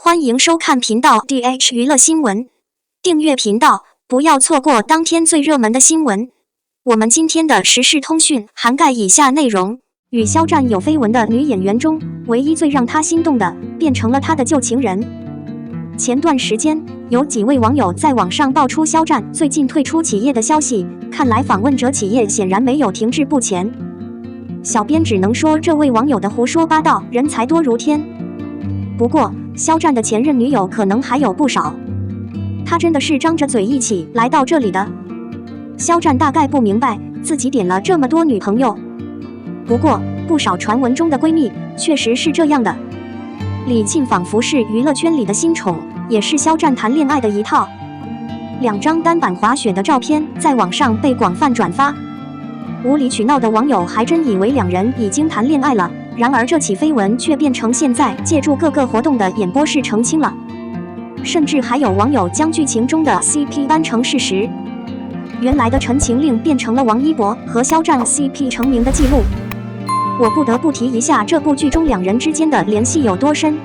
欢迎收看频道 DH 娱乐新闻，订阅频道，不要错过当天最热门的新闻。我们今天的时事通讯涵盖以下内容：与肖战有绯闻的女演员中，唯一最让她心动的，变成了她的旧情人。前段时间，有几位网友在网上爆出肖战最近退出企业的消息，看来访问者企业显然没有停滞不前。小编只能说这位网友的胡说八道，人才多如天。不过，肖战的前任女友可能还有不少，他真的是张着嘴一起来到这里的。肖战大概不明白自己点了这么多女朋友，不过不少传闻中的闺蜜确实是这样的。李沁仿佛是娱乐圈里的新宠，也是肖战谈恋爱的一套。2张单板滑雪的照片在网上被广泛转发，无理取闹的网友还真以为两人已经谈恋爱了。然而这起绯闻却变成现在借助各个活动的演播室澄清了，甚至还有网友将剧情中的 CP 搬成事实。原来的陈情令变成了王一博和肖战 CP 成名的记录。我不得不提一下这部剧中两人之间的联系有多深，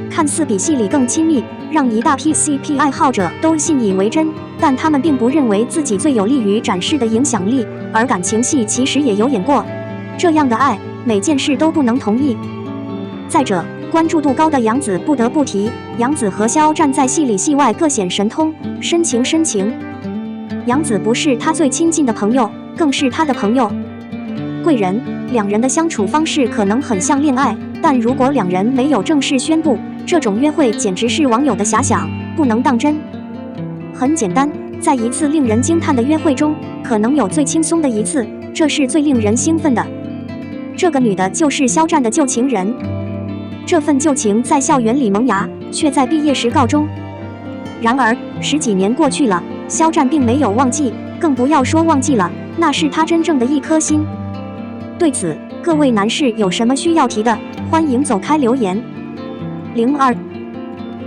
看似比戏里更亲密，让一大批 CP 爱好者都信以为真，但他们并不认为自己最有利于展示的影响力，而感情戏其实也有演过。这样的爱，每件事都不能同意。再者，关注度高的杨紫不得不提，杨紫和肖战在戏里戏外各显神通，深情深情。杨紫不是他最亲近的朋友，更是他的朋友、贵人。两人的相处方式可能很像恋爱，但如果两人没有正式宣布，这种约会简直是网友的遐想，不能当真。很简单，在一次令人惊叹的约会中，可能有最轻松的一次，这是最令人兴奋的。这个女的就是肖战的旧情人，这份旧情在校园里萌芽，却在毕业时告终。然而10几年过去了，肖战并没有忘记，更不要说忘记了，那是他真正的一颗心。对此，各位男士有什么需要提的，欢迎走开留言。02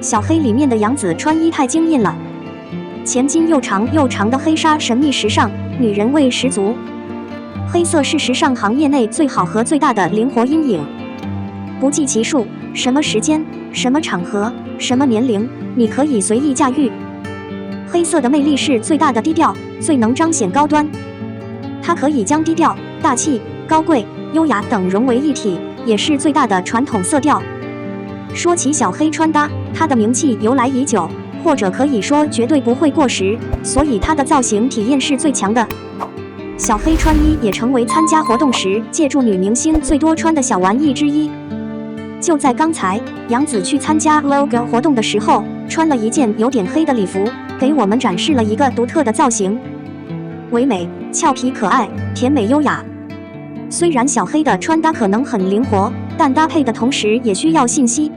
小黑里面的杨紫穿衣太惊艳了，前襟又长又长的黑纱神秘时尚，女人味十足。黑色是时尚行业内最好和最大的灵活阴影，不计其数，什么时间、什么场合、什么年龄，你可以随意驾驭。黑色的魅力是最大的低调，最能彰显高端。它可以将低调、大气、高贵、优雅等融为一体，也是最大的传统色调。说起小黑穿搭，它的名气由来已久，或者可以说绝对不会过时，所以它的造型体验是最强的。小黑穿衣也成为参加活动时借助女明星最多穿的小玩意之一。就在刚才，杨紫去参加 LOGO 活动的时候，穿了一件有点黑的礼服，给我们展示了一个独特的造型，唯美、俏皮、可爱、甜美、优雅。虽然小黑的穿搭可能很灵活，但搭配的同时也需要信息。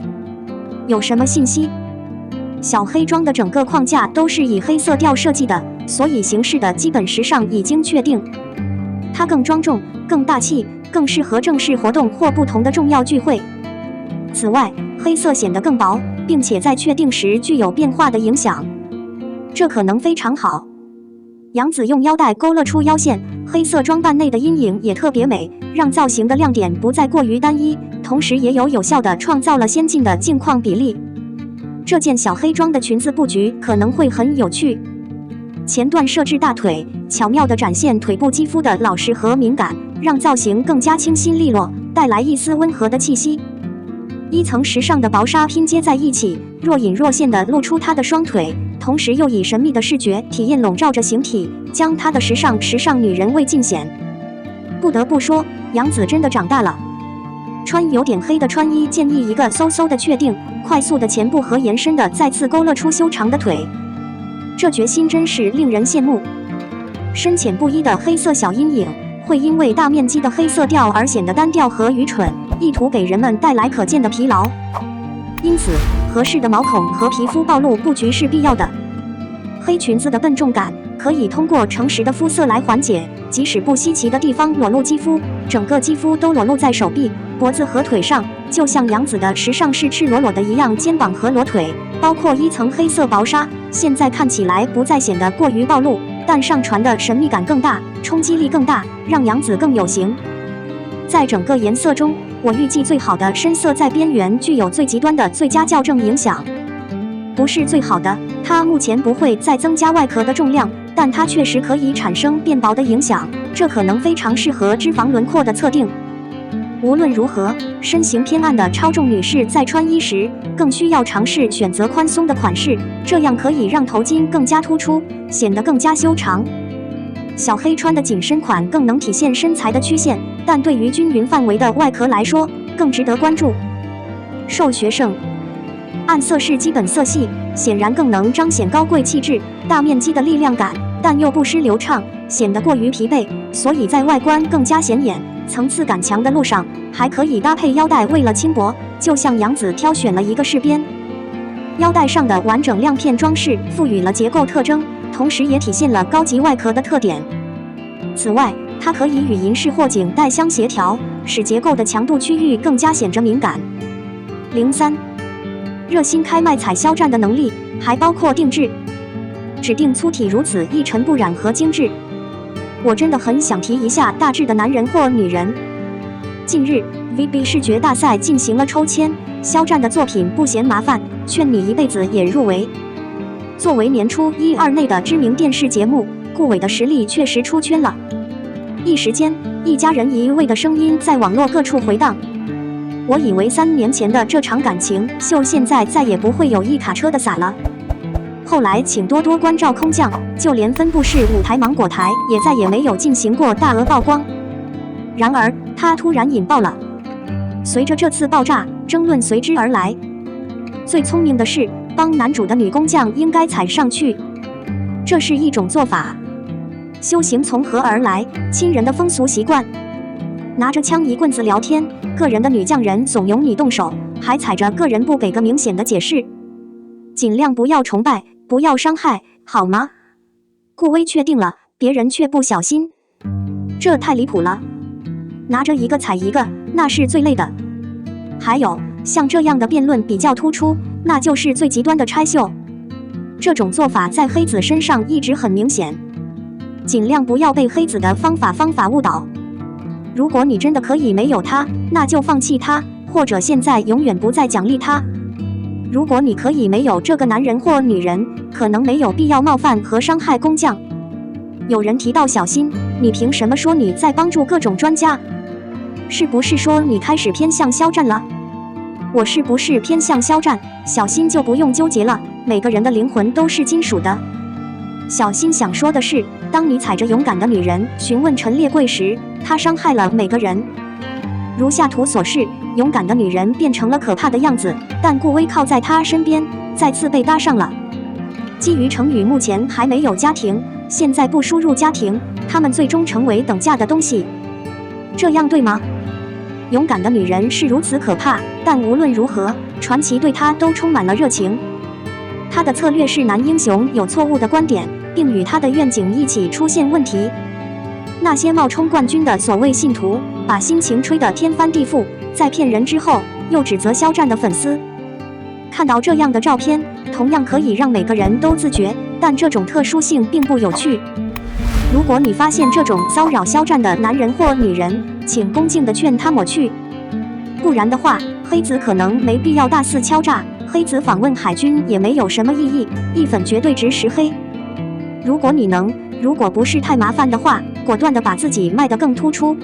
有什么信息？小黑装的整个框架都是以黑色调设计的，所以形式的基本时尚已经确定。它更庄重、更大气，更适合正式活动或不同的重要聚会。此外，黑色显得更薄，并且在确定时具有变化的影响，这可能非常好。杨紫用腰带勾勒出腰线，黑色装扮内的阴影也特别美，让造型的亮点不再过于单一，同时也有效地创造了先进的镜框比例。这件小黑装的裙子布局可能会很有趣，前段设置大腿，巧妙地展现腿部肌肤的老实和敏感，让造型更加清新利落，带来一丝温和的气息。一层时尚的薄纱拼接在一起，若隐若现地露出她的双腿，同时又以神秘的视觉体验笼罩着形体，将她的时尚女人味尽显。不得不说，杨紫真的长大了。穿有点黑的穿衣，建议一个嗖嗖的确定，快速的前部和延伸的再次勾勒出修长的腿，这决心真是令人羡慕。深浅不一的黑色小阴影，会因为大面积的黑色调而显得单调和愚蠢，意图给人们带来可见的疲劳。因此，合适的毛孔和皮肤暴露布局是必要的。黑裙子的笨重感可以通过诚实的肤色来缓解，即使不稀奇的地方裸露肌肤，整个肌肤都裸露在手臂、脖子和腿上，就像杨紫的时尚是赤裸裸的一样，肩膀和裸腿，包括一层黑色薄纱，现在看起来不再显得过于暴露，但上传的神秘感更大，冲击力更大，让杨紫更有型。在整个颜色中，我预计最好的深色在边缘具有最极端的最佳校正影响。不是最好的，它目前不会再增加外壳的重量，但它确实可以产生变薄的影响，这可能非常适合脂肪轮廓的测定。无论如何，身形偏暗的超重女士在穿衣时更需要尝试选择宽松的款式，这样可以让头巾更加突出，显得更加修长。小黑穿的紧身款更能体现身材的曲线，但对于均匀范围的外壳来说更值得关注。瘦学生，暗色是基本色系，显然更能彰显高贵气质、大面积的力量感，但又不失流畅，显得过于疲惫，所以在外观更加显眼、层次感强的路上，还可以搭配腰带。为了轻薄，就像杨子挑选了一个饰边。腰带上的完整亮片装饰赋予了结构特征，同时也体现了高级外壳的特点。此外，它可以与银饰或颈带相协调，使结构的强度区域更加显着敏感。03. 热心开卖彩肖战的能力还包括定制，指定粗体如此一尘不染和精致。我真的很想提一下大致的男人或女人。近日 VB 视觉大赛进行了抽签，肖战的作品不嫌麻烦，劝你一辈子也入围。作为年初1、2内的知名电视节目，顾伟的实力确实出圈了。一时间，一家人一味的声音在网络各处回荡。我以为3年前的这场感情秀现在再也不会有一卡车的撒了。后来请多多关照空降，就连分布式舞台芒果台也再也没有进行过大额曝光。然而它突然引爆了，随着这次爆炸，争论随之而来。最聪明的是帮男主的女工匠应该踩上去，这是一种做法。修行从何而来？亲人的风俗习惯。拿着枪一棍子聊天，个人的女匠人怂恿你动手，还踩着个人不给个明显的解释。尽量不要崇拜，不要伤害，好吗？顾威确定了，别人却不小心，这太离谱了。拿着一个踩一个，那是最累的。还有像这样的辩论比较突出，那就是最极端的拆秀。这种做法在黑子身上一直很明显，尽量不要被黑子的方法误导。如果你真的可以没有他，那就放弃他，或者现在永远不再奖励他。如果你可以没有这个男人或女人，可能没有必要冒犯和伤害工匠。有人提到小新，你凭什么说你在帮助各种专家？是不是说你开始偏向肖战了？我是不是偏向肖战，小新就不用纠结了，每个人的灵魂都是金属的。小新想说的是，当你踩着勇敢的女人询问陈列柜时，她伤害了每个人。如下图所示，勇敢的女人变成了可怕的样子，但顾威靠在她身边，再次被搭上了。基于程宇目前还没有家庭，现在不输入家庭，他们最终成为等价的东西。这样对吗？勇敢的女人是如此可怕，但无论如何，传奇对她都充满了热情。他的策略是男英雄有错误的观点，并与他的愿景一起出现问题。那些冒充冠军的所谓信徒，把心情吹得天翻地覆，在骗人之后又指责肖战的粉丝。看到这样的照片，同样可以让每个人都自觉，但这种特殊性并不有趣。如果你发现这种骚扰肖战的男人或女人，请恭敬地劝他抹去，不然的话，黑子可能没必要大肆敲诈。黑子访问海军也没有什么意义，一粉绝对值10黑。如果你能，如果不是太麻烦的话，果断地把自己卖得更突出。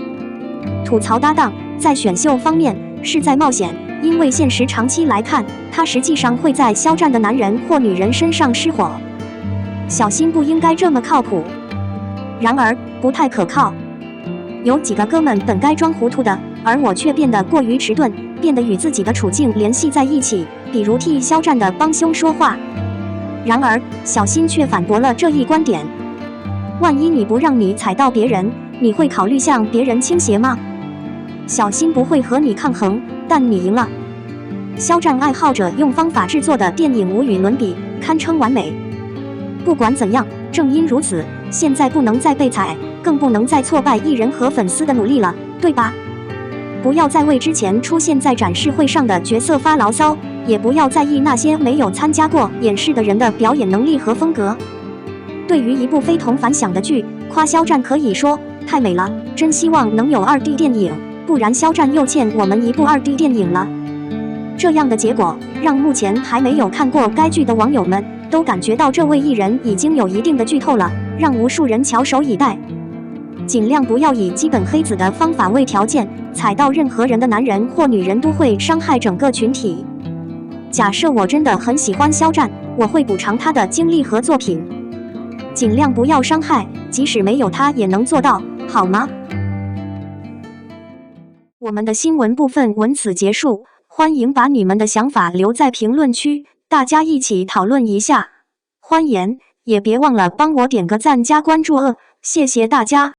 吐槽搭档在选秀方面是在冒险，因为现实长期来看，他实际上会在肖战的男人或女人身上失火。小新不应该这么靠谱，然而不太可靠。有几个哥们本该装糊涂的，而我却变得过于迟钝，变得与自己的处境联系在一起，比如替肖战的帮凶说话。然而小新却反驳了这一观点。万一你不让你踩到别人，你会考虑向别人倾斜吗？小新不会和你抗衡，但你赢了。肖战爱好者用方法制作的电影无与伦比，堪称完美。不管怎样，正因如此，现在不能再被踩，更不能再挫败艺人和粉丝的努力了，对吧？不要再为之前出现在展示会上的角色发牢骚，也不要在意那些没有参加过演示的人的表演能力和风格。对于一部非同凡响的剧，夸肖战可以说太美了，真希望能有2D 电影，不然肖战又欠我们一部2D 电影了。这样的结果让目前还没有看过该剧的网友们都感觉到这位艺人已经有一定的剧透了，让无数人翘首以待。尽量不要以基本黑子的方法为条件，踩到任何人的男人或女人都会伤害整个群体。假设我真的很喜欢肖战，我会补偿他的经历和作品，尽量不要伤害，即使没有他也能做到，好吗？我们的新闻部分文此结束，欢迎把你们的想法留在评论区，大家一起讨论一下。欢迎，也别忘了帮我点个赞加关注谢谢大家。